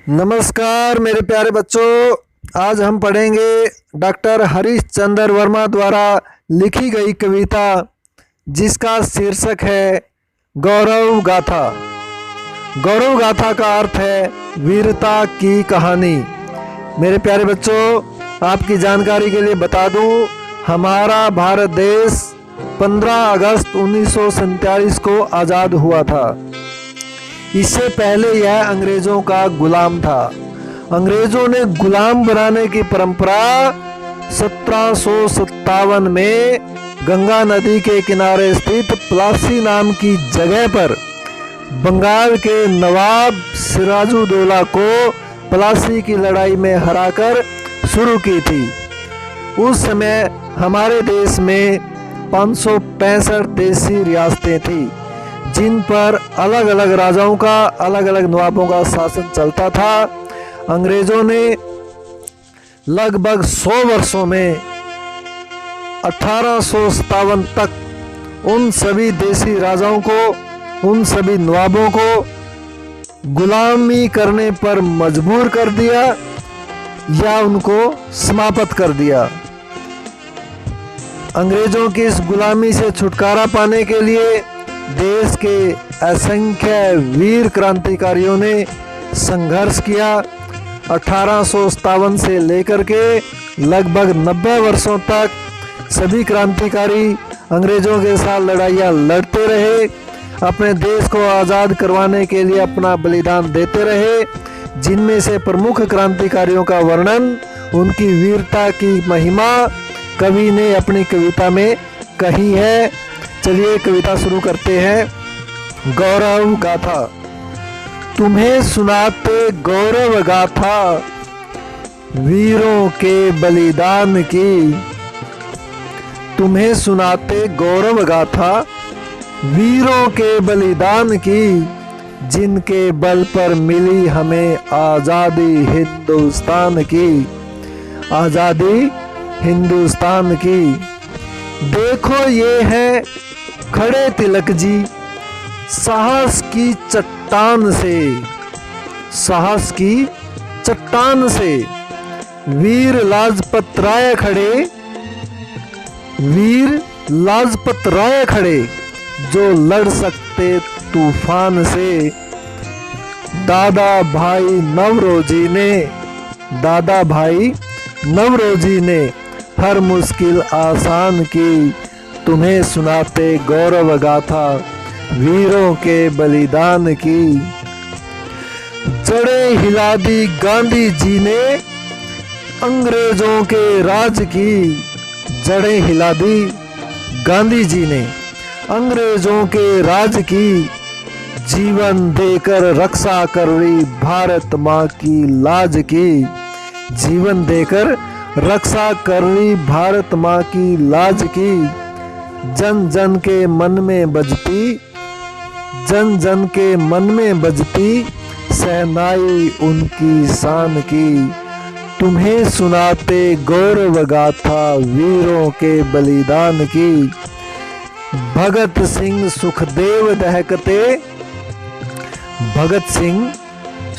नमस्कार मेरे प्यारे बच्चों, आज हम पढ़ेंगे डॉक्टर हरीश चंद्र वर्मा द्वारा लिखी गई कविता जिसका शीर्षक है गौरव गाथा। गौरव गाथा का अर्थ है वीरता की कहानी। मेरे प्यारे बच्चों, आपकी जानकारी के लिए बता दूं, हमारा भारत देश 15 अगस्त 1947 को आज़ाद हुआ था। इससे पहले यह अंग्रेजों का गुलाम था। अंग्रेजों ने गुलाम बनाने की परंपरा 1757 में गंगा नदी के किनारे स्थित प्लासी नाम की जगह पर बंगाल के नवाब सिराजुद्दौला को प्लासी की लड़ाई में हराकर शुरू की थी। उस समय हमारे देश में 565 देशी रियासतें थी जिन पर अलग अलग राजाओं का, अलग अलग नवाबों का शासन चलता था। अंग्रेजों ने लगभग 100 वर्षों में 1857 तक उन सभी देशी राजाओं को, उन सभी नवाबों को गुलामी करने पर मजबूर कर दिया या उनको समाप्त कर दिया। अंग्रेजों की इस गुलामी से छुटकारा पाने के लिए देश के असंख्य वीर क्रांतिकारियों ने संघर्ष किया। 1857 से लेकर के लगभग 90 वर्षों तक सभी क्रांतिकारी अंग्रेजों के साथ लड़ाइयाँ लड़ते रहे, अपने देश को आज़ाद करवाने के लिए अपना बलिदान देते रहे। जिनमें से प्रमुख क्रांतिकारियों का वर्णन, उनकी वीरता की महिमा कवि ने अपनी कविता में कही है। चलिए कविता शुरू करते हैं। गौरव गाथा। तुम्हें सुनाते गौरव गाथा वीरों के बलिदान की। तुम्हें सुनाते गौरव गाथा वीरों के बलिदान की, जिनके बल पर मिली हमें आज़ादी हिंदुस्तान की। आज़ादी हिंदुस्तान की। देखो ये है खड़े तिलक जी साहस की चट्टान से, साहस की चट्टान से। वीर लाजपत राय खड़े, वीर लाजपत राय खड़े, जो लड़ सकते तूफान से। दादा भाई नवरोजी ने, दादा भाई नवरोजी ने हर मुश्किल आसान की। तुम्हें सुनाते गौरव गाथा वीरों के बलिदान की। जड़ें हिला दी गांधी जी ने अंग्रेजों के राज की। जड़ें हिला दी गांधी जी ने अंग्रेजों के राज की। जीवन देकर रक्षा कर रही भारत माँ की लाज की। जीवन देकर रक्षा कर रही भारत माँ की लाज की। जन जन के मन में बजती, जन जन के मन में बजती सहनाई उनकी शान की। तुम्हें सुनाते गौरव गाथा वीरों के बलिदान की। भगत सिंह सुखदेव दहकते, भगत सिंह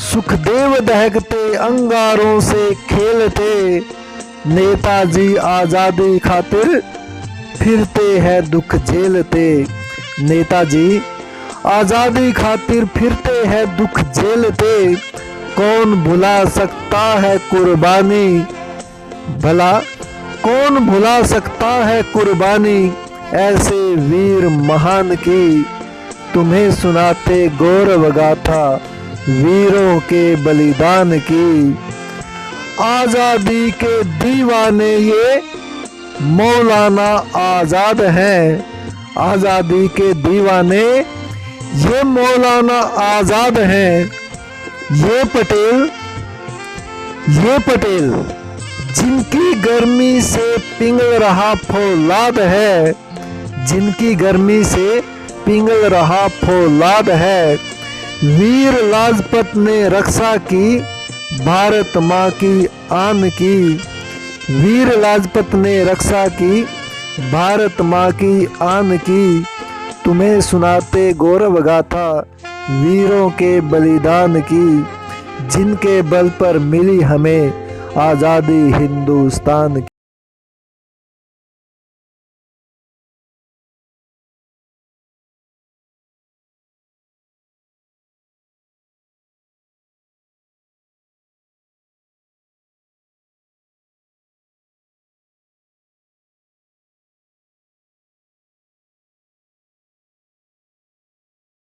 सुखदेव दहकते अंगारों से खेलते। नेताजी आज़ादी खातिर फिरते हैं दुख झेलते। नेताजी आज़ादी खातिर फिरते हैं दुख झेलते। कौन भुला सकता है कुर्बानी, भला कौन भुला सकता है कुर्बानी ऐसे वीर महान की। तुम्हें सुनाते गौरव गाथा वीरों के बलिदान की। आज़ादी के दीवाने ये मौलाना आज़ाद हैं। आज़ादी के दीवाने ये मौलाना आज़ाद हैं। ये पटेल जिनकी गर्मी से पिघल रहा फौलाद है। जिनकी गर्मी से पिघल रहा फौलाद है। वीर लाजपत ने रक्षा की भारत माँ की आन की। वीर लाजपत ने रक्षा की भारत माँ की आन की। तुम्हें सुनाते गौरव गाथा वीरों के बलिदान की। जिनके बल पर मिली हमें आज़ादी हिंदुस्तान की।